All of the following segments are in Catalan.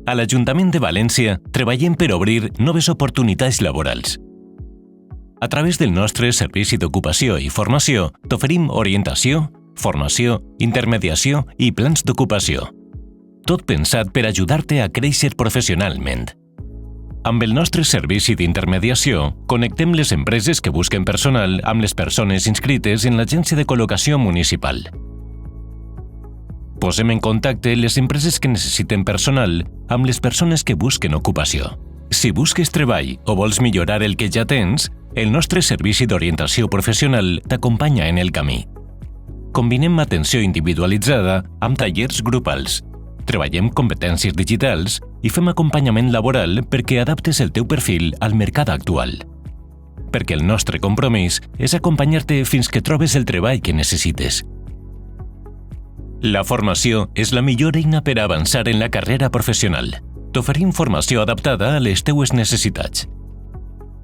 A l'Ajuntament de València treballem per obrir noves oportunitats laborals. A través del nostre Servici d'Ocupació i Formació t'oferim orientació, formació, intermediació i plans d'ocupació. Tot pensat per ajudar-te a créixer professionalment. Amb el nostre servici d'intermediació, connectem les empreses que busquen personal amb les persones inscrites en l'Agència de Col·locació Municipal. Posem en contacte les empreses que necessiten personal amb les persones que busquen ocupació. Si busques treball o vols millorar el que ja tens, el nostre servici d'orientació professional t'acompanya en el camí. Combinem atenció individualitzada amb tallers grupals. Treballem competències digitals i fem acompanyament laboral perquè adaptes el teu perfil al mercat actual. Perquè el nostre compromís és acompanyar-te fins que trobes el treball que necessites. La formació és la millor eina per avançar en la carrera professional. T'oferim formació adaptada a les teues necessitats.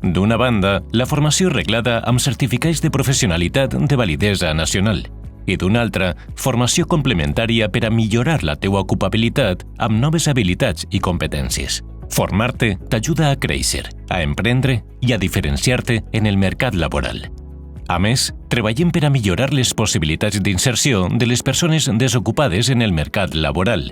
D'una banda, la formació reglada amb certificats de professionalitat de validesa nacional i d'una altra, formació complementària per a millorar la teua ocupabilitat amb noves habilitats i competències. Formar-te t'ajuda a créixer, a emprendre i a diferenciar-te en el mercat laboral. A més, treballem per a millorar les possibilitats d'inserció de les persones desocupades en el mercat laboral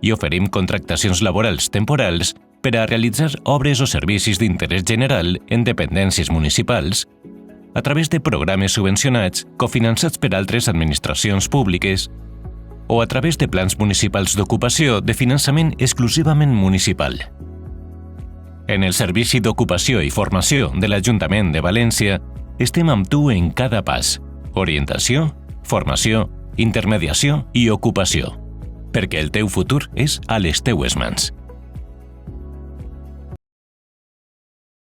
i oferim contractacions laborals temporals per a realitzar obres o servicis d'interès general en dependències municipals a través de programes subvencionats cofinançats per altres administracions públiques o a través de plans municipals d'ocupació de finançament exclusivament municipal. En el Servici d'Ocupació i Formació de l'Ajuntament de València estem amb tu en cada pas. Orientació, formació, intermediació i ocupació. Perquè el teu futur és a les teues mans.